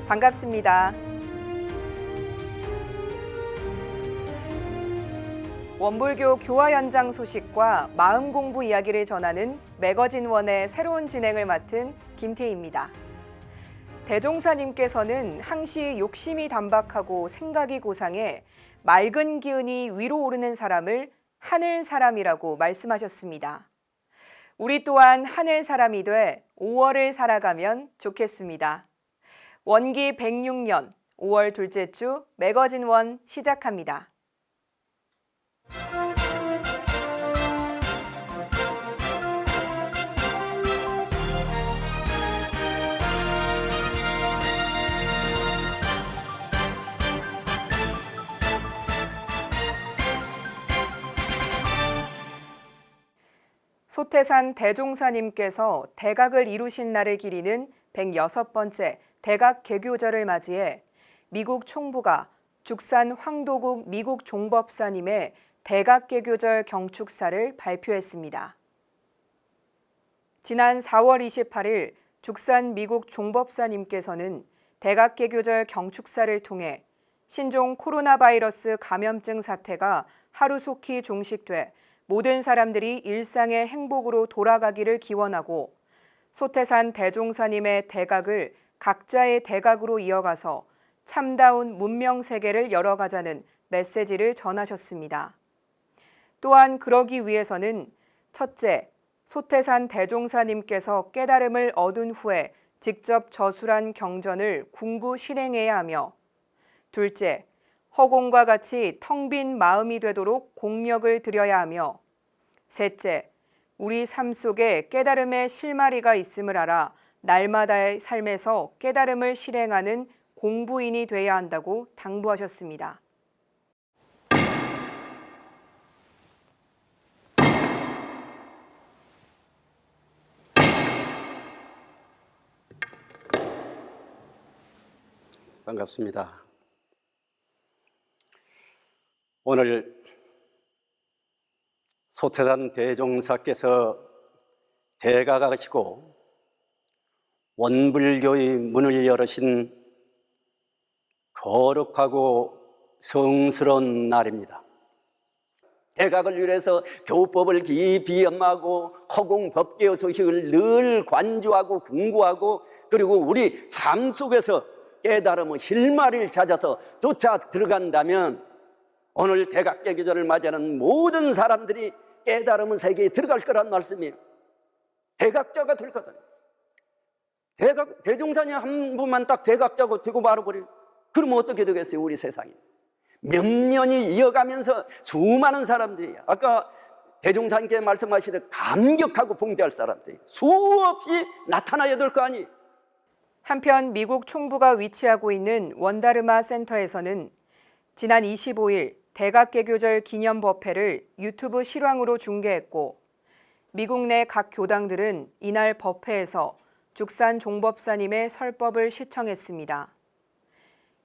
반갑습니다. 원불교 교화 현장 소식과 마음 공부 이야기를 전하는 매거진 원의 새로운 진행을 맡은 김태희입니다. 대종사님께서는 항시 욕심이 단박하고 생각이 고상해 맑은 기운이 위로 오르는 사람을 하늘 사람이라고 말씀하셨습니다. 우리 또한 하늘 사람이 돼 5월을 살아가면 좋겠습니다. 원기 106년 5월 둘째 주 매거진 원 시작합니다. 소태산 대종사님께서 대각을 이루신 날을 기리는 106번째 대각 개교절을 맞이해 미국 총부가 죽산 황도국 미국 종법사님의 대각 개교절 경축사를 발표했습니다. 지난 4월 28일 죽산 미국 종법사님께서는 대각 개교절 경축사를 통해 신종 코로나 바이러스 감염증 사태가 하루속히 종식돼 모든 사람들이 일상의 행복으로 돌아가기를 기원하고 소태산 대종사님의 대각을 각자의 대각으로 이어가서 참다운 문명 세계를 열어가자는 메시지를 전하셨습니다. 또한 그러기 위해서는 첫째, 소태산 대종사님께서 깨달음을 얻은 후에 직접 저술한 경전을 궁구 실행해야 하며 둘째, 허공과 같이 텅 빈 마음이 되도록 공력을 들여야 하며 셋째, 우리 삶 속에 깨달음의 실마리가 있음을 알아 날마다의 삶에서 깨달음을 실행하는 공부인이 돼야 한다고 당부하셨습니다. 반갑습니다. 오늘 소태산 대종사께서 대각하시고 원불교의 문을 열으신 거룩하고 성스러운 날입니다. 대각을 위해서 교법을 깊이 연마하고 허공 법계의 소식을 늘 관주하고 궁구하고 그리고 우리 삶 속에서 깨달음의 실마리를 찾아서 쫓아 들어간다면 오늘 대각개교절을 맞이하는 모든 사람들이 깨달음의 세계에 들어갈 거란 말씀이에요. 대각자가 될 거다. 대종사님 한 분만 딱 대각자고 되고 말아버려요. 그러면 어떻게 되겠어요, 우리 세상이? 몇 년이 이어가면서 수많은 사람들이 아까 대종사님께 말씀하시듯 감격하고 봉대할 사람들이 수없이 나타나야 될 거 아니에요. 한편 미국 총부가 위치하고 있는 원다르마 센터에서는 지난 25일 대각개교절 기념 법회를 유튜브 실황으로 중계했고 미국 내 각 교당들은 이날 법회에서 죽산 종법사님의 설법을 시청했습니다.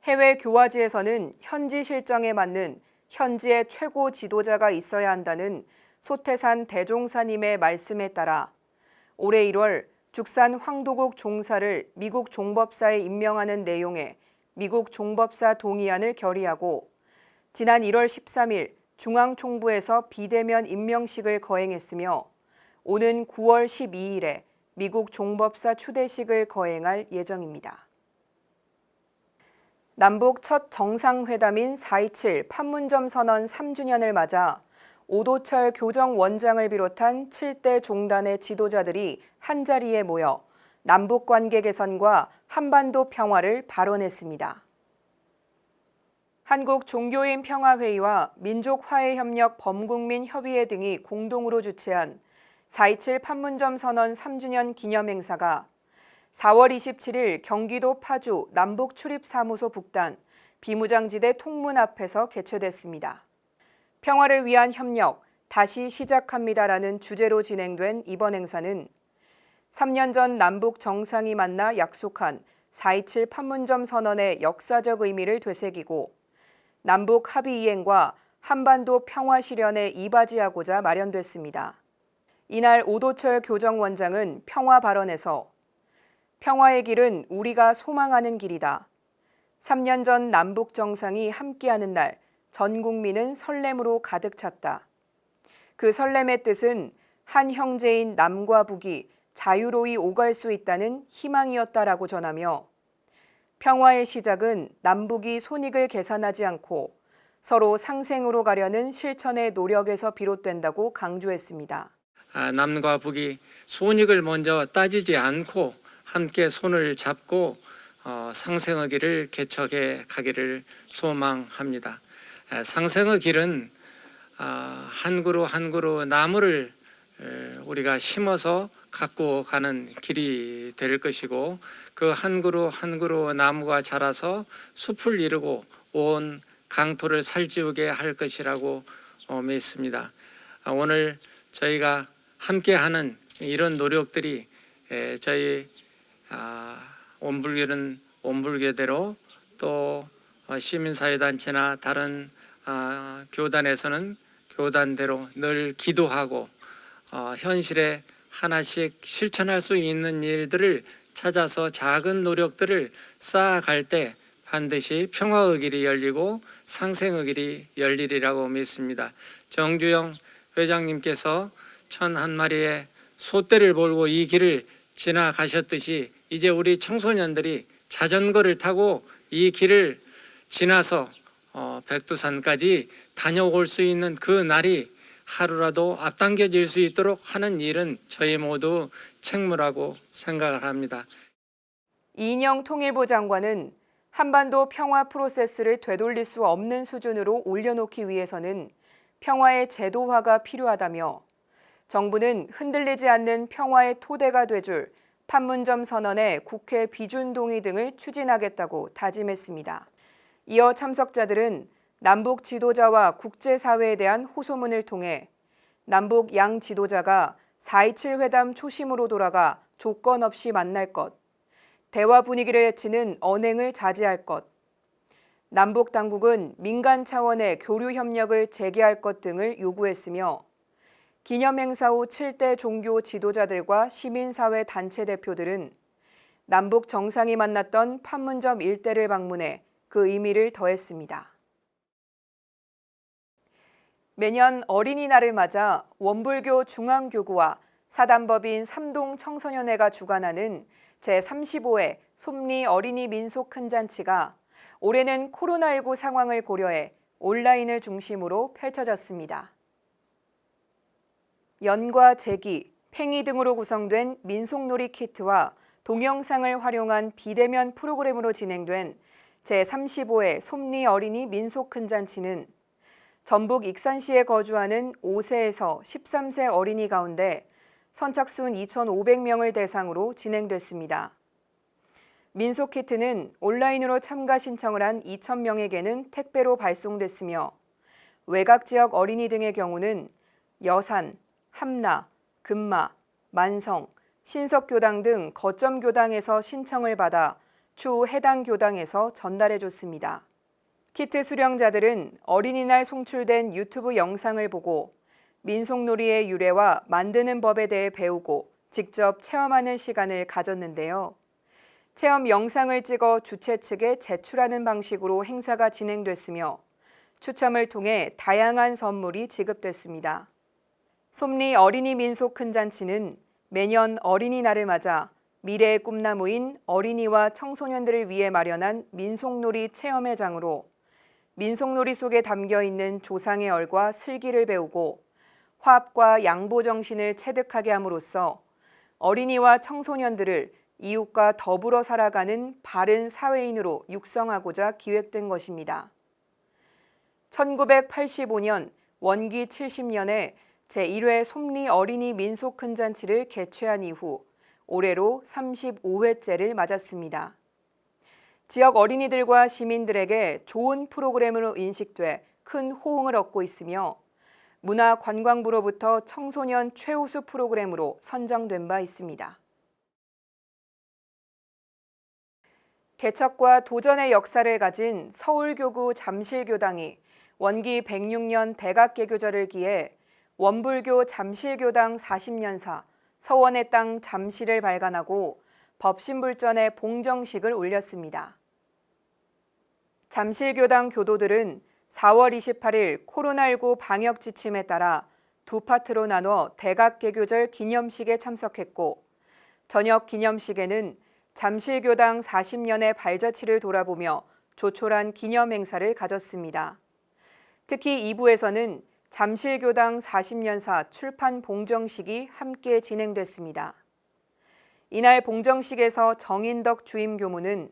해외 교화지에서는 현지 실정에 맞는 현지의 최고 지도자가 있어야 한다는 소태산 대종사님의 말씀에 따라 올해 1월 죽산 황도국 종사를 미국 종법사에 임명하는 내용의 미국 종법사 동의안을 결의하고 지난 1월 13일 중앙총부에서 비대면 임명식을 거행했으며 오는 9월 12일에 미국 종법사 추대식을 거행할 예정입니다. 남북 첫 정상회담인 4.27 판문점 선언 3주년을 맞아 오도철 교정원장을 비롯한 7대 종단의 지도자들이 한자리에 모여 남북관계 개선과 한반도 평화를 발언했습니다. 한국종교인평화회의와 민족화해협력 범국민협의회 등이 공동으로 주최한 4.27 판문점 선언 3주년 기념행사가 4월 27일 경기도 파주 남북출입사무소 북단 비무장지대 통문 앞에서 개최됐습니다. 평화를 위한 협력, 다시 시작합니다라는 주제로 진행된 이번 행사는 3년 전 남북 정상이 만나 약속한 4.27 판문점 선언의 역사적 의미를 되새기고 남북 합의 이행과 한반도 평화 실현에 이바지하고자 마련됐습니다. 이날 오도철 교정원장은 평화 발언에서 평화의 길은 우리가 소망하는 길이다. 3년 전 남북 정상이 함께하는 날, 전 국민은 설렘으로 가득 찼다. 그 설렘의 뜻은 한 형제인 남과 북이 자유로이 오갈 수 있다는 희망이었다라고 전하며 평화의 시작은 남북이 손익을 계산하지 않고 서로 상생으로 가려는 실천의 노력에서 비롯된다고 강조했습니다. 남과 북이 손익을 먼저 따지지 않고 함께 손을 잡고 상생의 길을 개척해 가기를 소망합니다. 상생의 길은 한 그루 한 그루 나무를 우리가 심어서 갖고 가는 길이 될 것이고 그 한 그루 한 그루 나무가 자라서 숲을 이루고 온 강토를 살찌우게 할 것이라고 믿습니다. 오늘 저희가 함께하는 이런 노력들이 저희 온불교는 온불교대로 또 시민사회단체나 다른 교단에서는 교단대로 늘 기도하고 현실에 하나씩 실천할 수 있는 일들을 찾아서 작은 노력들을 쌓아갈 때 반드시 평화의 길이 열리고 상생의 길이 열리리라고 믿습니다. 정주영 회장님께서 1,001마리의 소떼를 몰고 이 길을 지나가셨듯이 이제 우리 청소년들이 자전거를 타고 이 길을 지나서 백두산까지 다녀올 수 있는 그 날이 하루라도 앞당겨질 수 있도록 하는 일은 저희 모두 책무라고 생각을 합니다. 이인영 통일부 장관은 한반도 평화 프로세스를 되돌릴 수 없는 수준으로 올려놓기 위해서는 평화의 제도화가 필요하다며 정부는 흔들리지 않는 평화의 토대가 돼줄 판문점 선언의 국회 비준 동의 등을 추진하겠다고 다짐했습니다. 이어 참석자들은 남북 지도자와 국제사회에 대한 호소문을 통해 남북 양 지도자가 4.27 회담 초심으로 돌아가 조건 없이 만날 것, 대화 분위기를 해치는 언행을 자제할 것, 남북 당국은 민간 차원의 교류 협력을 재개할 것 등을 요구했으며 기념행사 후 7대 종교 지도자들과 시민사회 단체 대표들은 남북 정상이 만났던 판문점 일대를 방문해 그 의미를 더했습니다. 매년 어린이날을 맞아 원불교 중앙교구와 사단법인 삼동 청소년회가 주관하는 제35회 솜리 어린이 민속 큰 잔치가 올해는 코로나19 상황을 고려해 온라인을 중심으로 펼쳐졌습니다. 연과 제기, 팽이 등으로 구성된 민속놀이 키트와 동영상을 활용한 비대면 프로그램으로 진행된 제35회 솜리 어린이 민속 큰 잔치는 전북 익산시에 거주하는 5세에서 13세 어린이 가운데 선착순 2,500명을 대상으로 진행됐습니다. 민속 키트는 온라인으로 참가 신청을 한 2,000명에게는 택배로 발송됐으며 외곽 지역 어린이 등의 경우는 여산, 함나, 금마, 만성, 신석교당 등 거점 교당에서 신청을 받아 추후 해당 교당에서 전달해줬습니다. 키트 수령자들은 어린이날 송출된 유튜브 영상을 보고 민속놀이의 유래와 만드는 법에 대해 배우고 직접 체험하는 시간을 가졌는데요. 체험 영상을 찍어 주최 측에 제출하는 방식으로 행사가 진행됐으며 추첨을 통해 다양한 선물이 지급됐습니다. 솜리 어린이 민속 큰 잔치는 매년 어린이날을 맞아 미래의 꿈나무인 어린이와 청소년들을 위해 마련한 민속놀이 체험회 장으로 민속놀이 속에 담겨있는 조상의 얼과 슬기를 배우고 화합과 양보 정신을 체득하게 함으로써 어린이와 청소년들을 이웃과 더불어 살아가는 바른 사회인으로 육성하고자 기획된 것입니다. 1985년 원기 70년에 제1회 솜리 어린이 민속 큰 잔치를 개최한 이후 올해로 35회째를 맞았습니다. 지역 어린이들과 시민들에게 좋은 프로그램으로 인식돼 큰 호응을 얻고 있으며 문화관광부로부터 청소년 최우수 프로그램으로 선정된 바 있습니다. 개척과 도전의 역사를 가진 서울교구 잠실교당이 원기 106년 대각개교절을 기해 원불교 잠실교당 40년사 서원의 땅 잠실을 발간하고 법신불전의 봉정식을 올렸습니다. 잠실교당 교도들은 4월 28일 코로나19 방역 지침에 따라 두 파트로 나눠 대각개교절 기념식에 참석했고, 저녁 기념식에는 잠실교당 40년의 발자취를 돌아보며 조촐한 기념 행사를 가졌습니다. 특히 2부에서는 잠실교당 40년사 출판 봉정식이 함께 진행됐습니다. 이날 봉정식에서 정인덕 주임 교무는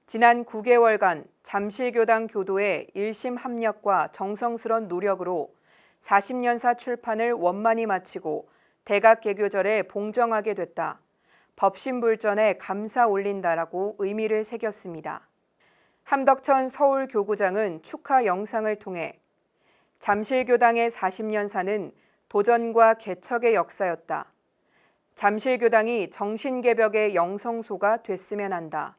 지난 9개월간 잠실교당 교도의 일심 합력과 정성스런 노력으로 40년사 출판을 원만히 마치고 대각개교절에 봉정하게 됐다. 법신불전에 감사 올린다라고 의미를 새겼습니다. 함덕천 서울교구장은 축하 영상을 통해 잠실교당의 40년사는 도전과 개척의 역사였다. 잠실교당이 정신개벽의 영성소가 됐으면 한다.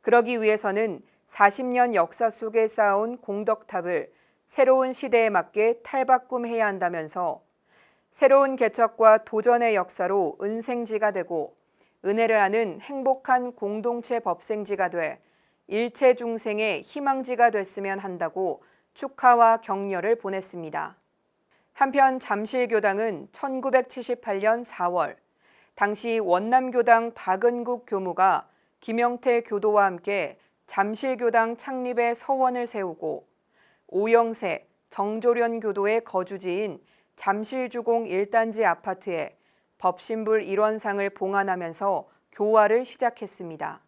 그러기 위해서는 40년 역사 속에 쌓아온 공덕탑을 새로운 시대에 맞게 탈바꿈해야 한다면서 새로운 개척과 도전의 역사로 은생지가 되고 은혜를 아는 행복한 공동체 법생지가 돼 일체 중생의 희망지가 됐으면 한다고 축하와 격려를 보냈습니다. 한편 잠실교당은 1978년 4월 당시 원남교당 박은국 교무가 김영태 교도와 함께 잠실교당 창립의 서원을 세우고 오영세, 정조련 교도의 거주지인 잠실주공 1단지 아파트에 법신불 일원상을 봉안하면서 교화를 시작했습니다.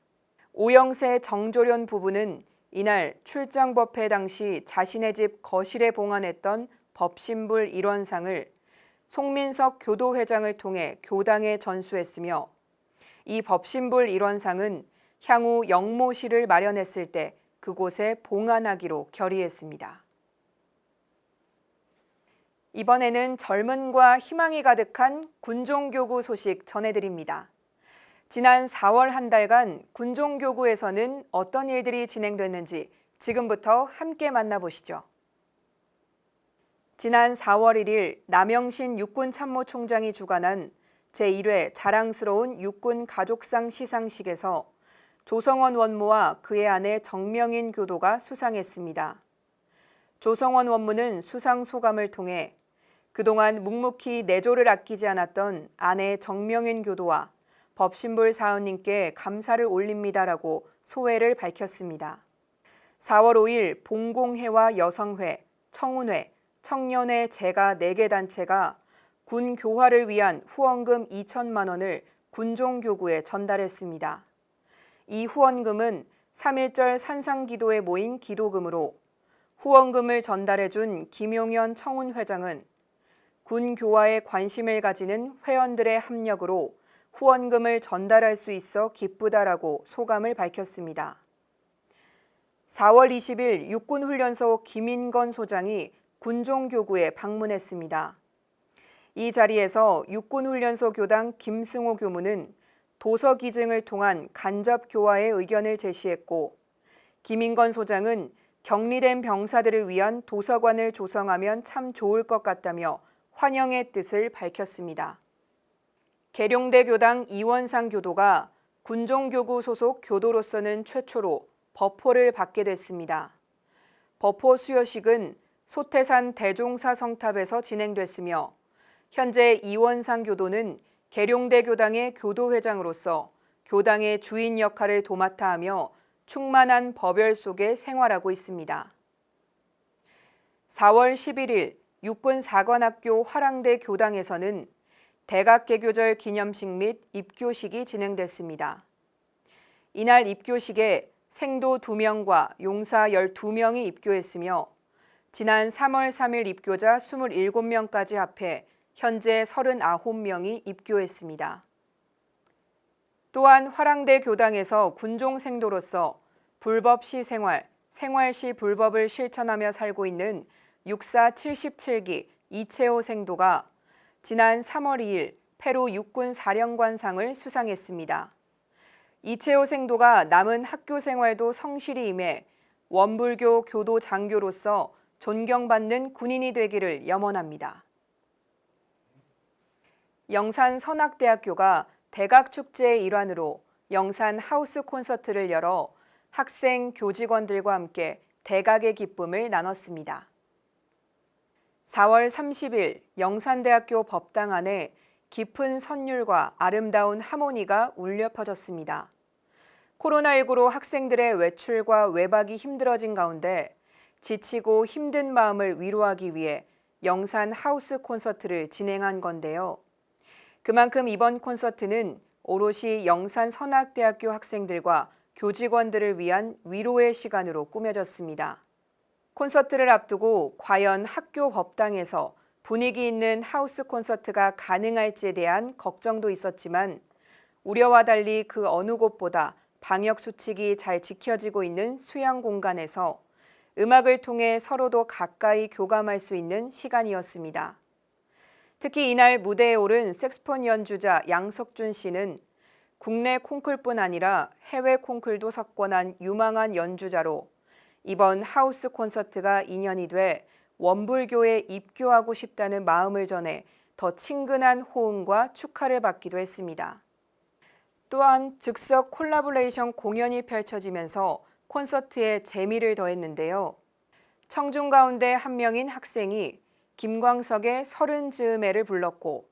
오영세, 정조련 부부는 이날 출장법회 당시 자신의 집 거실에 봉안했던 법신불 일원상을 송민석 교도회장을 통해 교당에 전수했으며 이 법신불 일원상은 향후 영모실을 마련했을 때 그곳에 봉안하기로 결의했습니다. 이번에는 젊음과 희망이 가득한 군종교구 소식 전해드립니다. 지난 4월 한 달간 군종교구에서는 어떤 일들이 진행됐는지 지금부터 함께 만나보시죠. 지난 4월 1일 남영신 육군참모총장이 주관한 제1회 자랑스러운 육군 가족상 시상식에서 조성원 원무와 그의 아내 정명인 교도가 수상했습니다. 조성원 원무는 수상 소감을 통해 그동안 묵묵히 내조를 아끼지 않았던 아내 정명인 교도와 법신불 사은님께 감사를 올립니다라고 소회를 밝혔습니다. 4월 5일 봉공회와 여성회, 청운회, 청년회 제가 4개 단체가 군 교화를 위한 후원금 2천만 원을 군종교구에 전달했습니다. 이 후원금은 3.1절 산상기도에 모인 기도금으로 후원금을 전달해준 김용현 청운회장은 군 교화에 관심을 가지는 회원들의 합력으로 후원금을 전달할 수 있어 기쁘다라고 소감을 밝혔습니다. 4월 20일 육군훈련소 김인건 소장이 군종교구에 방문했습니다. 이 자리에서 육군훈련소 교당 김승호 교무는 도서 기증을 통한 간접 교화의 의견을 제시했고, 김인건 소장은 격리된 병사들을 위한 도서관을 조성하면 참 좋을 것 같다며 환영의 뜻을 밝혔습니다. 계룡대 교당 이원상 교도가 군종교구 소속 교도로서는 최초로 버포를 받게 됐습니다. 버포 수여식은 소태산 대종사 성탑에서 진행됐으며 현재 이원상 교도는 계룡대 교당의 교도회장으로서 교당의 주인 역할을 도맡아 하며 충만한 법열 속에 생활하고 있습니다. 4월 11일 육군사관학교 화랑대 교당에서는 대각개교절 기념식 및 입교식이 진행됐습니다. 이날 입교식에 생도 2명과 용사 12명이 입교했으며 지난 3월 3일 입교자 27명까지 합해 현재 39명이 입교했습니다. 또한 화랑대 교당에서 군종생도로서 불법시 생활, 생활시 불법을 실천하며 살고 있는 육사 77기 이채호 생도가 지난 3월 2일 페루 육군 사령관상을 수상했습니다. 이채호 생도가 남은 학교 생활도 성실히 임해 원불교 교도 장교로서 존경받는 군인이 되기를 염원합니다. 영산 선악대학교가 대각축제의 일환으로 영산 하우스 콘서트를 열어 학생, 교직원들과 함께 대각의 기쁨을 나눴습니다. 4월 30일 영산대학교 법당 안에 깊은 선율과 아름다운 하모니가 울려 퍼졌습니다. 코로나19로 학생들의 외출과 외박이 힘들어진 가운데 지치고 힘든 마음을 위로하기 위해 영산 하우스 콘서트를 진행한 건데요. 그만큼 이번 콘서트는 오롯이 영산선악대학교 학생들과 교직원들을 위한 위로의 시간으로 꾸며졌습니다. 콘서트를 앞두고 과연 학교 법당에서 분위기 있는 하우스 콘서트가 가능할지에 대한 걱정도 있었지만 우려와 달리 그 어느 곳보다 방역 수칙이 잘 지켜지고 있는 수양 공간에서 음악을 통해 서로도 가까이 교감할 수 있는 시간이었습니다. 특히 이날 무대에 오른 색스폰 연주자 양석준 씨는 국내 콩쿨뿐 아니라 해외 콩쿨도 석권한 유망한 연주자로 이번 하우스 콘서트가 인연이 돼 원불교에 입교하고 싶다는 마음을 전해 더 친근한 호응과 축하를 받기도 했습니다. 또한 즉석 콜라보레이션 공연이 펼쳐지면서 콘서트에 재미를 더했는데요. 청중 가운데 한 명인 학생이 김광석의 서른 즈음에를 불렀고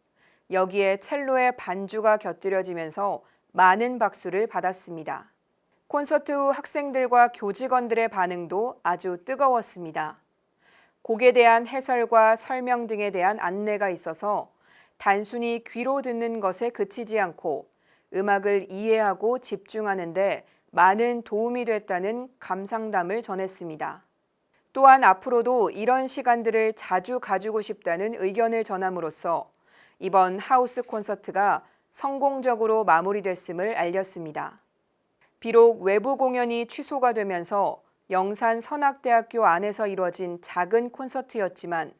여기에 첼로의 반주가 곁들여지면서 많은 박수를 받았습니다. 콘서트 후 학생들과 교직원들의 반응도 아주 뜨거웠습니다. 곡에 대한 해설과 설명 등에 대한 안내가 있어서 단순히 귀로 듣는 것에 그치지 않고 음악을 이해하고 집중하는 데 많은 도움이 됐다는 감상담을 전했습니다. 또한 앞으로도 이런 시간들을 자주 가지고 싶다는 의견을 전함으로써 이번 하우스 콘서트가 성공적으로 마무리됐음을 알렸습니다. 비록 외부 공연이 취소가 되면서 영산선악대학교 안에서 이뤄진 작은 콘서트였지만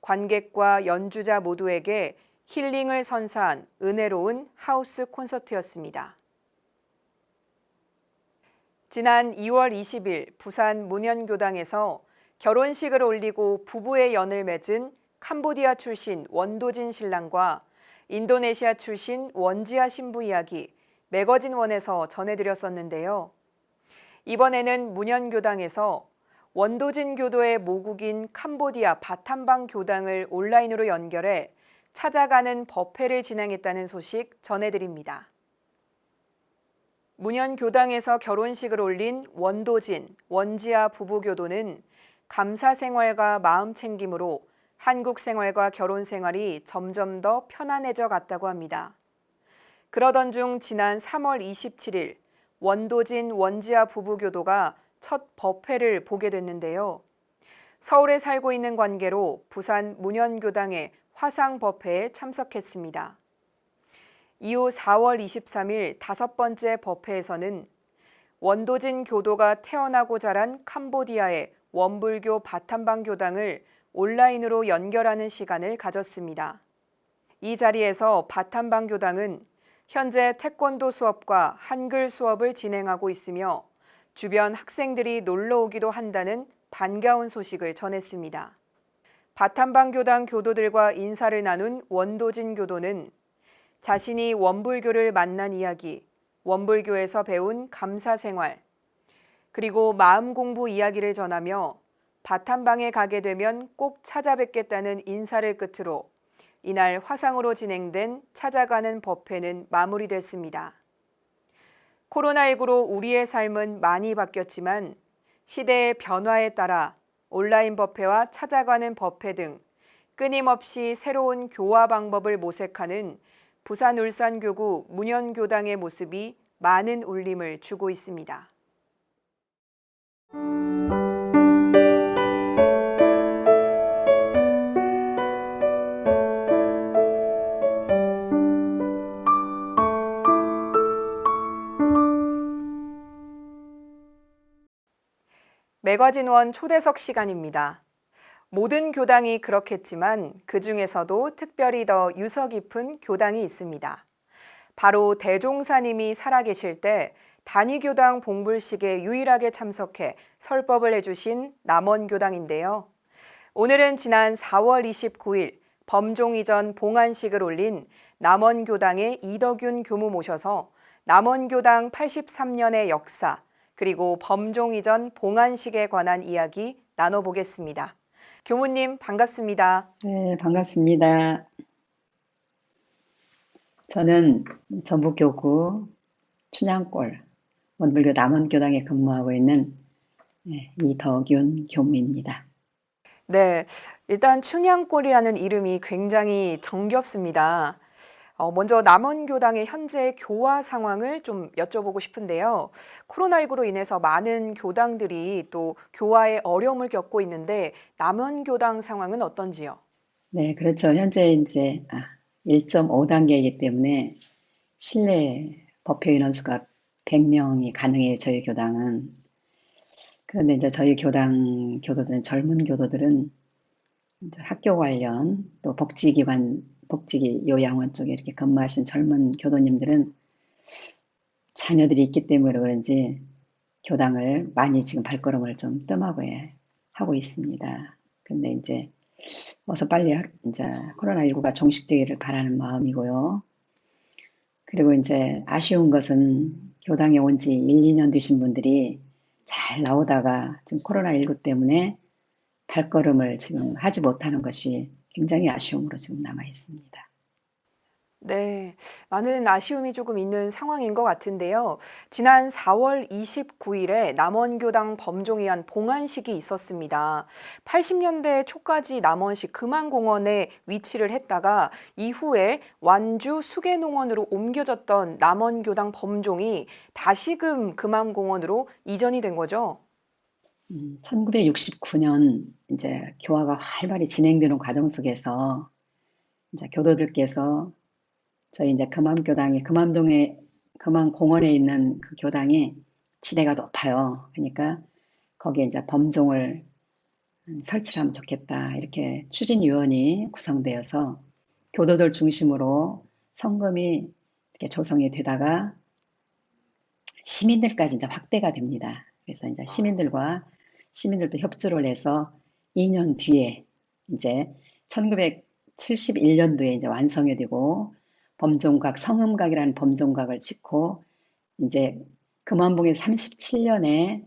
관객과 연주자 모두에게 힐링을 선사한 은혜로운 하우스 콘서트였습니다. 지난 2월 20일 부산 문현교당에서 결혼식을 올리고 부부의 연을 맺은 캄보디아 출신 원도진 신랑과 인도네시아 출신 원지아 신부 이야기 매거진 원에서 전해드렸었는데요. 이번에는 문현교당에서 원도진 교도의 모국인 캄보디아 바탐방 교당을 온라인으로 연결해 찾아가는 법회를 진행했다는 소식 전해드립니다. 문현교당에서 결혼식을 올린 원도진, 원지아 부부교도는 감사 생활과 마음 챙김으로 한국 생활과 결혼 생활이 점점 더 편안해져 갔다고 합니다. 그러던 중 지난 3월 27일 원도진, 원지아 부부교도가 첫 법회를 보게 됐는데요. 서울에 살고 있는 관계로 부산 문현교당의 화상법회에 참석했습니다. 이후 4월 23일 5번째 법회에서는 원도진 교도가 태어나고 자란 캄보디아의 원불교 바탐방 교당을 온라인으로 연결하는 시간을 가졌습니다. 이 자리에서 바탐방 교당은 현재 태권도 수업과 한글 수업을 진행하고 있으며 주변 학생들이 놀러 오기도 한다는 반가운 소식을 전했습니다. 바탐방 교당 교도들과 인사를 나눈 원도진 교도는 자신이 원불교를 만난 이야기, 원불교에서 배운 감사 생활, 그리고 마음 공부 이야기를 전하며 바탐방에 가게 되면 꼭 찾아뵙겠다는 인사를 끝으로 이날 화상으로 진행된 찾아가는 법회는 마무리됐습니다. 코로나19로 우리의 삶은 많이 바뀌었지만 시대의 변화에 따라 온라인 법회와 찾아가는 법회 등 끊임없이 새로운 교화 방법을 모색하는 부산 울산교구 문현교당의 모습이 많은 울림을 주고 있습니다. 매거진 원 초대석 시간입니다. 모든 교당이 그렇겠지만 그 중에서도 특별히 더 유서 깊은 교당이 있습니다. 바로 대종사님이 살아계실 때 단위교당 봉불식에 유일하게 참석해 설법을 해주신 남원교당인데요. 오늘은 지난 4월 29일 범종 이전 봉안식을 올린 남원교당의 이덕윤 교무 모셔서 남원교당 83년의 역사, 그리고 범종 이전 봉안식에 관한 이야기 나눠보겠습니다. 교무님 반갑습니다. 네, 반갑습니다. 저는 전북교구 춘향골 원불교 남원교당에 근무하고 있는 이덕윤 교무입니다. 네, 일단 춘향골이라는 이름이 굉장히 정겹습니다. 먼저 남원교당의 현재 교화 상황을 좀 여쭤보고 싶은데요. 코로나19로 인해서 많은 교당들이 또 교화에 어려움을 겪고 있는데 남원교당 상황은 어떤지요? 네, 그렇죠. 현재 이제 1.5단계이기 때문에 실내 법회 인원수가 100명이 가능해요. 저희 교당은. 그런데 이제 저희 교당 교도들은 젊은 교도들은 이제 학교 관련 또 복지기관, 복지 요양원 쪽에 이렇게 근무하신 젊은 교도님들은 자녀들이 있기 때문에 그런지 교당을 많이 지금 발걸음을 좀 하고 있습니다. 근데 이제 어서 빨리 이제 코로나19가 종식되기를 바라는 마음이고요. 그리고 이제 아쉬운 것은 교당에 온 지 1, 2년 되신 분들이 잘 나오다가 지금 코로나19 때문에 발걸음을 지금 하지 못하는 것이 굉장히 아쉬움으로 지금 남아 있습니다. 네, 많은 아쉬움이 조금 있는 상황인 것 같은데요. 지난 4월 29일에 남원교당 범종에 의한 봉안식이 있었습니다. 80년대 초까지 남원시 금암공원에 위치를 했다가 이후에 완주 수계농원으로 옮겨졌던 남원교당 범종이 다시금 금암공원으로 이전이 된 거죠. 1969년 이제 교화가 활발히 진행되는 과정 속에서 이제 교도들께서 저희 이제 금암교당이 금암공원에 있는 그 교당이 지대가 높아요. 그러니까 거기에 이제 범종을 설치를 하면 좋겠다. 이렇게 추진위원이 구성되어서 교도들 중심으로 성금이 이렇게 조성이 되다가 시민들까지 이제 확대가 됩니다. 그래서 이제 시민들도 협조를 해서 2년 뒤에 이제 1971년도에 이제 완성이 되고 범종각, 성음각이라는 범종각을 짓고 이제 금암봉에 37년에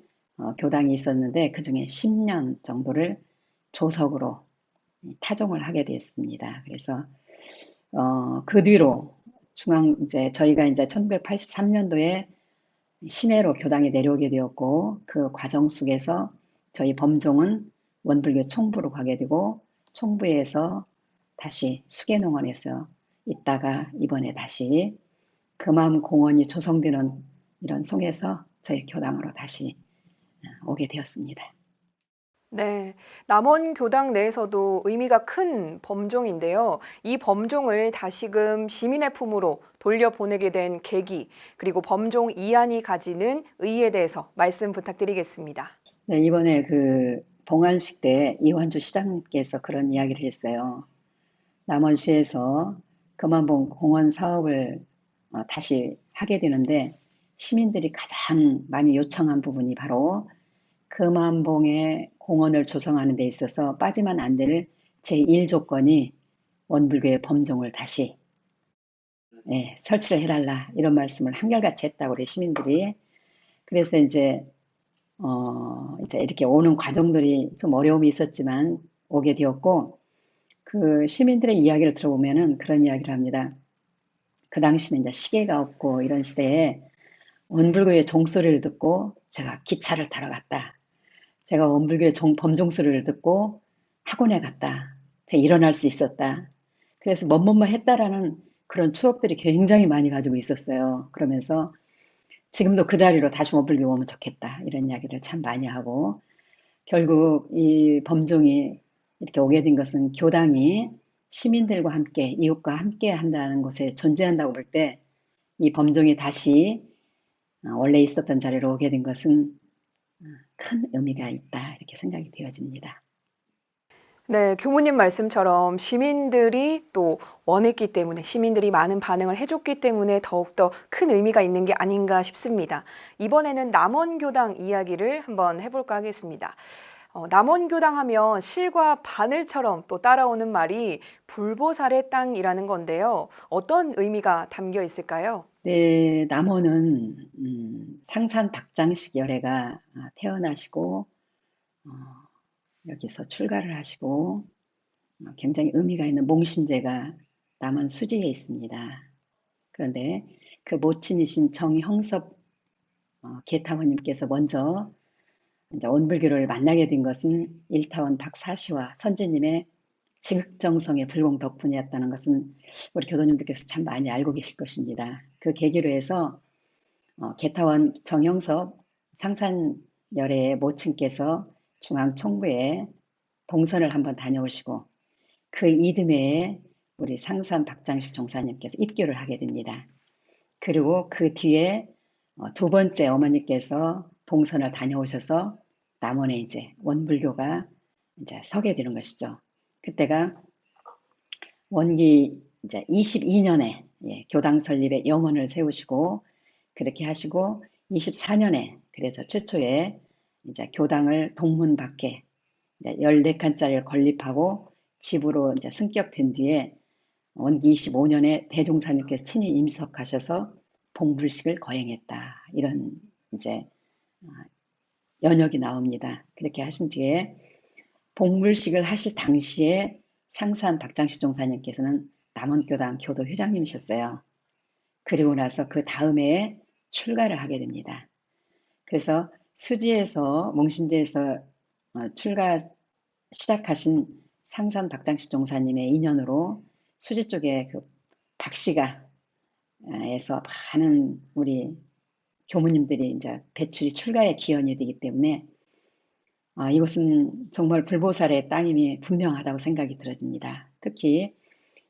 교당이 있었는데 그중에 10년 정도를 조석으로 타종을 하게 됐습니다. 그래서 그 뒤로 이제 저희가 이제 1983년도에 시내로 교당이 내려오게 되었고 그 과정 속에서 저희 범종은 원불교 총부로 가게 되고 총부에서 다시 수계농원에서 있다가 이번에 다시 금암공원이 조성되는 이런 속에서 저희 교당으로 다시 오게 되었습니다. 네, 남원교당 내에서도 의미가 큰 범종인데요. 이 범종을 다시금 시민의 품으로 돌려보내게 된 계기, 그리고 범종 이안이 가지는 의의에 대해서 말씀 부탁드리겠습니다. 네, 이번에 그 봉안식 때 이완주 시장님께서 그런 이야기를 했어요. 남원시에서 금암봉 공원 사업을 다시 하게 되는데 시민들이 가장 많이 요청한 부분이 바로 금암봉에 공원을 조성하는 데 있어서 빠지면 안 될 제1조건이 원불교의 범종을 다시 설치를 해달라 이런 말씀을 한결같이 했다고 그래 시민들이. 그래서 이제 이렇게 오는 과정들이 좀 어려움이 있었지만 오게 되었고 그 시민들의 이야기를 들어보면은 그런 이야기를 합니다. 그 당시는 이제 시계가 없고 이런 시대에 원불교의 종소리를 듣고 제가 기차를 타러 갔다. 제가 원불교의 범종소리를 듣고 학원에 갔다. 제가 일어날 수 있었다. 그래서 뭐뭐뭐 했다라는 그런 추억들이 굉장히 많이 가지고 있었어요. 그러면서 지금도 그 자리로 다시 원불교 오면 좋겠다. 이런 이야기를 참 많이 하고 결국 이 범종이 이렇게 오게 된 것은 교당이 시민들과 함께 이웃과 함께 한다는 곳에 존재한다고 볼 때 이 범종이 다시 원래 있었던 자리로 오게 된 것은 큰 의미가 있다 이렇게 생각이 되어집니다. 네, 교무님 말씀처럼 시민들이 또 원했기 때문에 시민들이 많은 반응을 해줬기 때문에 더욱더 큰 의미가 있는 게 아닌가 싶습니다. 이번에는 남원교당 이야기를 한번 해볼까 하겠습니다. 남원교당 하면 실과 바늘처럼 또 따라오는 말이 불보살의 땅이라는 건데요. 어떤 의미가 담겨 있을까요? 네, 남원은 상산 박장식 열애가 태어나시고 어, 여기서 출가를 하시고 굉장히 의미가 있는 몽심제가 남원 수지에 있습니다. 그런데 그 모친이신 정형섭 계타원님께서 먼저 이제 원불교를 만나게 된 것은 일타원 박사시와 선제님의 지극정성의 불공 덕분이었다는 것은 우리 교도님들께서 참 많이 알고 계실 것입니다. 그 계기로 해서 계타원 정형섭 상산열애의 모친께서 중앙총부에 동선을 한번 다녀오시고 그 이듬해에 우리 상산 박장식 종사님께서 입교를 하게 됩니다. 그리고 그 뒤에 두 번째 어머니께서 동선을 다녀오셔서 남원에 이제 원불교가 이제 서게 되는 것이죠. 그때가 원기 이제 22년에 교당 설립에 염원을 세우시고 그렇게 하시고 24년에 그래서 최초에 이제 교당을 동문 밖에 14칸짜리를 건립하고 집으로 이제 승격된 뒤에 원기 25년에 대종사님께서 친히 임석하셔서 봉불식을 거행했다. 이런 이제 연역이 나옵니다. 그렇게 하신 뒤에 봉불식을 하실 당시에 상산 박장식 종사님께서는 남원교당 교도 회장님이셨어요. 그리고 나서 그 다음에 출가를 하게 됩니다. 그래서 수지에서 몽심제에서 출가 시작하신 상산 박장식 종사님의 인연으로 수지 쪽에 그 박씨가 에서 많은 우리 교무님들이 이제 배출이 출가의 기원이 되기 때문에 이곳은 정말 불보살의 땅임이 분명하다고 생각이 들어집니다. 특히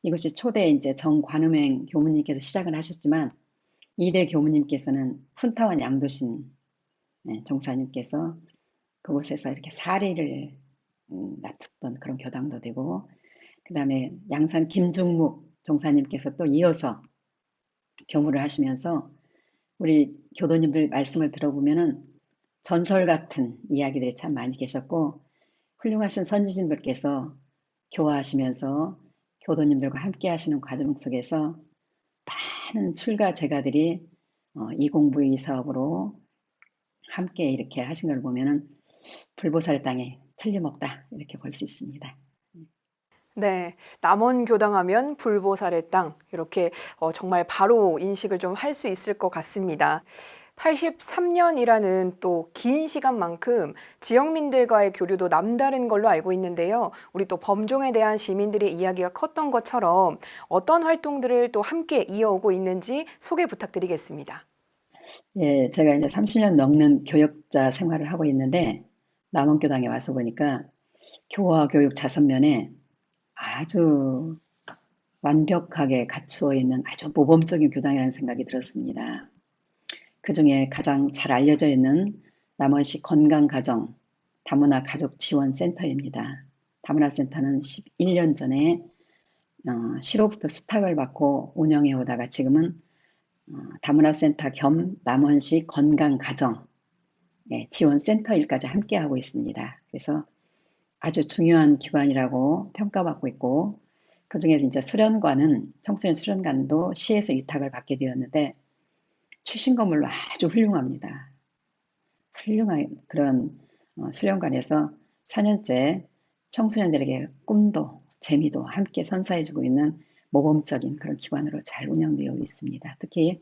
이것이 초대 이제 정관음행 교무님께서 시작을 하셨지만 2대 교무님께서는 훈타원 양도신 종사님께서 그곳에서 이렇게 사례를 맡았던 그런 교당도 되고 그 다음에 양산 김중묵 종사님께서 또 이어서 교무를 하시면서 우리 교도님들 말씀을 들어보면은 전설 같은 이야기들이 참 많이 계셨고 훌륭하신 선지신들께서 교화하시면서 교도님들과 함께 하시는 과정 속에서 많은 출가 제가들이 이공부의 사업으로 함께 이렇게 하신 걸 보면은 불보살의 땅에 틀림없다 이렇게 볼 수 있습니다. 네, 남원교당하면 불보살의 땅 이렇게 정말 바로 인식을 좀 할 수 있을 것 같습니다. 83년이라는 또 긴 시간만큼 지역민들과의 교류도 남다른 걸로 알고 있는데요. 우리 또 범종에 대한 시민들의 이야기가 컸던 것처럼 어떤 활동들을 또 함께 이어오고 있는지 소개 부탁드리겠습니다. 예, 제가 이제 30년 넘는 교역자 생활을 하고 있는데 남원교당에 와서 보니까 교화 교육 자선면에 아주 완벽하게 갖추어 있는 아주 모범적인 교당이라는 생각이 들었습니다. 그 중에 가장 잘 알려져 있는 남원시 건강가정 다문화 가족 지원센터입니다. 다문화 센터는 11년 전에 시로부터 수탁을 받고 운영해 오다가 지금은 다문화 센터 겸 남원시 건강가정 지원센터 일까지 함께 하고 있습니다. 그래서 아주 중요한 기관이라고 평가받고 있고 그 중에서 이제 수련관은 청소년 수련관도 시에서 위탁을 받게 되었는데 최신 건물로 아주 훌륭합니다. 훌륭한 그런 수련관에서 4년째 청소년들에게 꿈도 재미도 함께 선사해주고 있는 모범적인 그런 기관으로 잘 운영되어 있습니다. 특히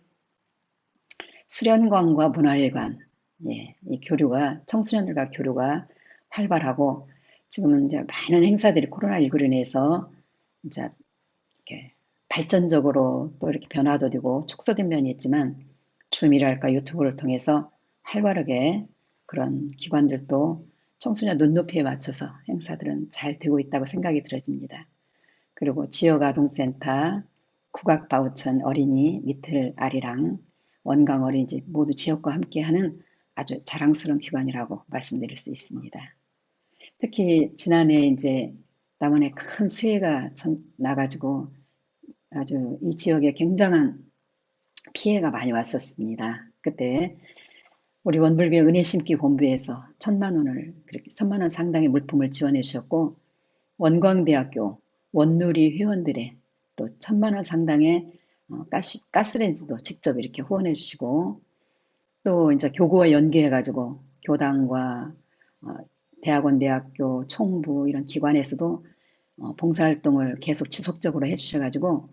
수련관과 문화회관, 이 교류가 청소년들과 교류가 활발하고 지금은 이제 많은 행사들이 코로나19로 인해서 이제 이렇게 발전적으로 또 이렇게 변화도 되고 축소된 면이 있지만 줌이랄까 유튜브를 통해서 활발하게 그런 기관들도 청소년 눈높이에 맞춰서 행사들은 잘 되고 있다고 생각이 들어집니다. 그리고 지역아동센터, 국악바우천 어린이, 미틀 아리랑, 원강 어린이집 모두 지역과 함께하는 아주 자랑스러운 기관이라고 말씀드릴 수 있습니다. 특히 지난해 이제 남원에 큰 수해가 나가지고 아주 이 지역에 굉장한 피해가 많이 왔었습니다. 그때 우리 원불교회 은혜 심기 본부에서 1,000만 원을 그렇게 1,000만 원 상당의 물품을 지원해 주셨고 원광대학교 원누리 회원들의 또 1,000만 원 상당의 가스렌지도 직접 이렇게 후원해 주시고 또 이제 교구와 연계해 가지고 교당과 대학원, 대학교, 총부 이런 기관에서도 봉사활동을 계속 지속적으로 해주셔가지고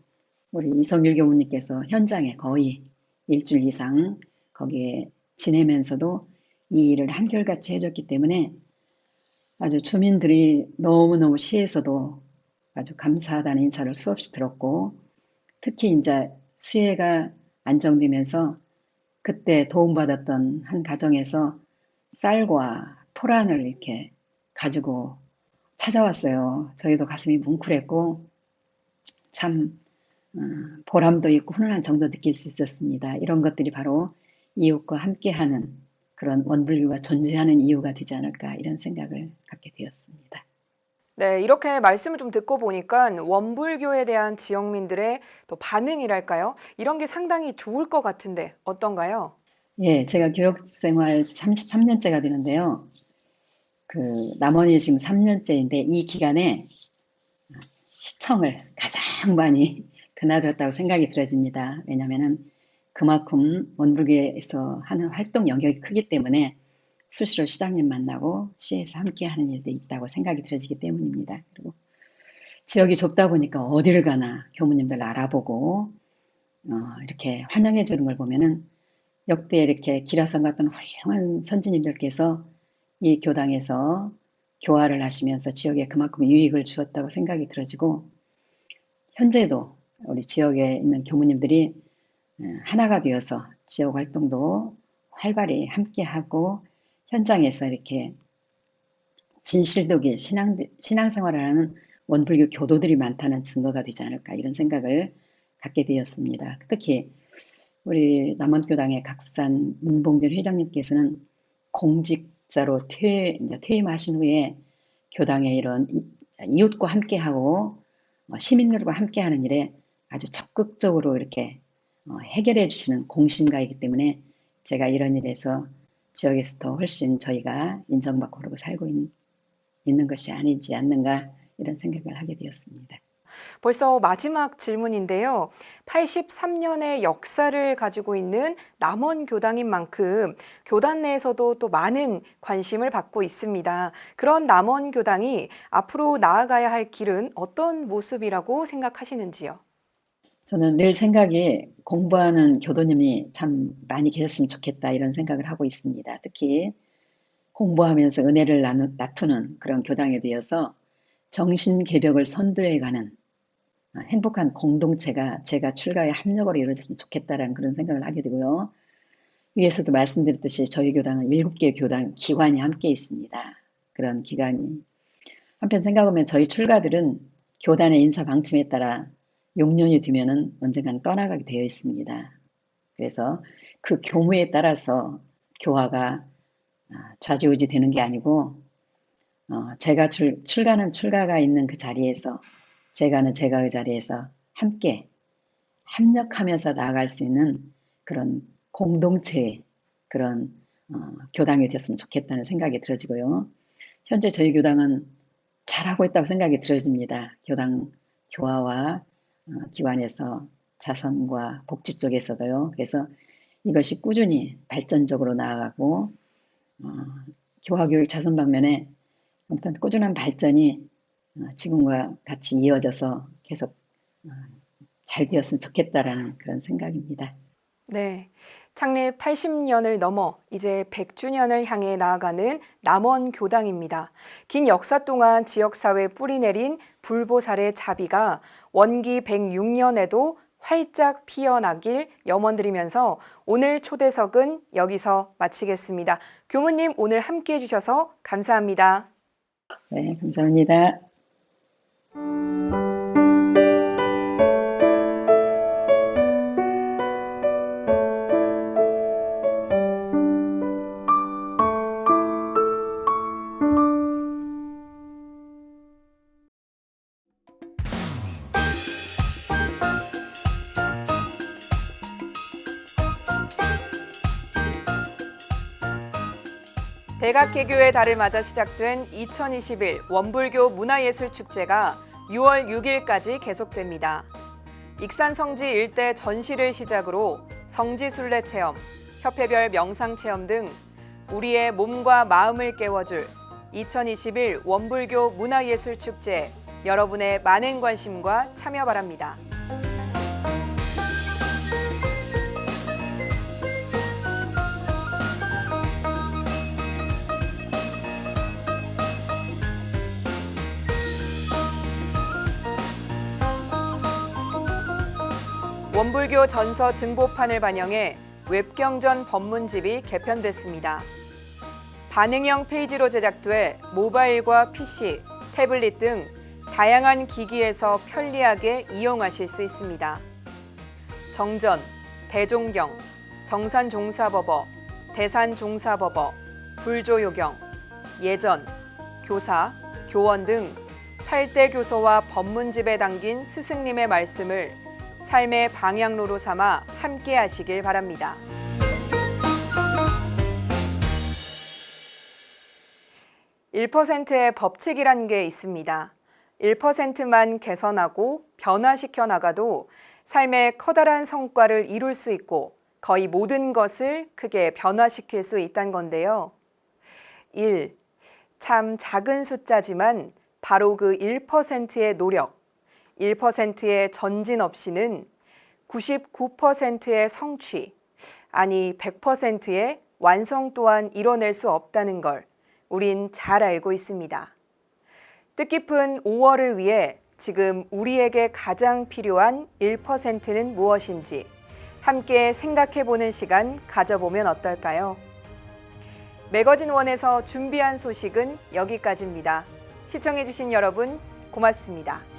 우리 이성일 교무님께서 현장에 거의 일주일 이상 거기에 지내면서도 이 일을 한결같이 해줬기 때문에 아주 주민들이 너무너무 시에서도 아주 감사하다는 인사를 수없이 들었고 특히 이제 수해가 안정되면서 그때 도움받았던 한 가정에서 쌀과 토란을 이렇게 가지고 찾아왔어요. 저희도 가슴이 뭉클했고 참 보람도 있고 훈훈한 정도 느낄 수 있었습니다. 이런 것들이 바로 이웃과 함께하는 그런 원불교가 존재하는 이유가 되지 않을까 이런 생각을 갖게 되었습니다. 네, 이렇게 말씀을 좀 듣고 보니까 원불교에 대한 지역민들의 또 반응이랄까요? 이런 게 상당히 좋을 것 같은데 어떤가요? 예, 제가 교육생활 33년째가 되는데요. 남원이 지금 3년째인데 이 기간에 시청을 가장 많이 드나들었다고 생각이 들어집니다. 왜냐하면 그만큼 원불교에서 하는 활동 영역이 크기 때문에 수시로 시장님 만나고 시에서 함께하는 일도 있다고 생각이 들어지기 때문입니다. 그리고 지역이 좁다 보니까 어디를 가나 교무님들 알아보고 이렇게 환영해 주는 걸 보면은 역대 이렇게 기라성 같은 훌륭한 선지님들께서 이 교당에서 교화를 하시면서 지역에 그만큼 유익을 주었다고 생각이 들어지고 현재도 우리 지역에 있는 교무님들이 하나가 되어서 지역 활동도 활발히 함께하고 현장에서 이렇게 진실되게 신앙생활을 하는 원불교 교도들이 많다는 증거가 되지 않을까 이런 생각을 갖게 되었습니다. 특히 우리 남원교당의 각산 문봉준 회장님께서는 공직자로 퇴임하신 후에 교당의 이런 이웃과 함께하고 시민들과 함께하는 일에 아주 적극적으로 이렇게 해결해 주시는 공신가이기 때문에 제가 이런 일에서 지역에서 더 훨씬 저희가 인정받고 그러고 살고 있는 것이 아니지 않는가 이런 생각을 하게 되었습니다. 벌써 마지막 질문인데요. 83년의 역사를 가지고 있는 남원교당인 만큼 교단 내에서도 또 많은 관심을 받고 있습니다. 그런 남원교당이 앞으로 나아가야 할 길은 어떤 모습이라고 생각하시는지요? 저는 늘 생각이 공부하는 교도님이 참 많이 계셨으면 좋겠다 이런 생각을 하고 있습니다. 특히 공부하면서 은혜를 나누는 그런 교당에 대해서 정신개벽을 선도해가는 행복한 공동체가 제가 출가에 합력으로 이루어졌으면 좋겠다라는 그런 생각을 하게 되고요. 위에서도 말씀드렸듯이 저희 교당은 7개의 교당 기관이 함께 있습니다. 그런 기관이 한편 생각하면 저희 출가들은 교단의 인사 방침에 따라 6년이 되면은 언젠가는 떠나가게 되어 있습니다. 그래서 그 교무에 따라서 교화가 좌지우지 되는 게 아니고 제가 출가는 출가가 있는 그 자리에서 제가는 제가의 자리에서 함께 협력하면서 나아갈 수 있는 그런 공동체의 그런 교당이 되었으면 좋겠다는 생각이 들어지고요. 현재 저희 교당은 잘하고 있다고 생각이 들어집니다. 교당 교화와 기관에서 자선과 복지 쪽에서도요. 그래서 이것이 꾸준히 발전적으로 나아가고 교화교육 자선 방면에 아무튼 꾸준한 발전이 지금과 같이 이어져서 계속 잘 되었으면 좋겠다라는 그런 생각입니다. 네. 창립 80년을 넘어 이제 100주년을 향해 나아가는 남원교당입니다. 긴 역사 동안 지역사회에 뿌리내린 불보살의 자비가 원기 106년에도 활짝 피어나길 염원드리면서 오늘 초대석은 여기서 마치겠습니다. 교무님 오늘 함께해 주셔서 감사합니다. 네, 감사합니다. 대각개교의 달을 맞아 시작된 2021 원불교 문화예술축제가 6월 6일까지 계속됩니다. 익산 성지 일대 전시를 시작으로 성지순례 체험, 협회별 명상 체험 등 우리의 몸과 마음을 깨워줄 2021 원불교 문화예술축제 여러분의 많은 관심과 참여 바랍니다. 원불교 전서 증보판을 반영해 웹경전 법문집이 개편됐습니다. 반응형 페이지로 제작돼 모바일과 PC, 태블릿 등 다양한 기기에서 편리하게 이용하실 수 있습니다. 정전, 대종경, 정산종사법어, 대산종사법어, 불조요경, 예전, 교사, 교원 등 8대 교서와 법문집에 담긴 스승님의 말씀을 삶의 방향로로 삼아 함께 하시길 바랍니다. (1%의) 법칙이라는 게 있습니다. 1%만 개선하고 변화시켜 나가도 삶의 커다란 성과를 이룰 수 있고 거의 모든 것을 크게 변화시킬 수 있다는 건데요. 1. 참 작은 숫자지만 바로 그 1%의 노력, 1%의 전진 없이는 99%의 성취, 아니 100%의 완성 또한 이뤄낼 수 없다는 걸 우린 잘 알고 있습니다. 뜻깊은 5월을 위해 지금 우리에게 가장 필요한 1%는 무엇인지 함께 생각해보는 시간 가져보면 어떨까요? 매거진 원에서 준비한 소식은 여기까지입니다. 시청해주신 여러분 고맙습니다.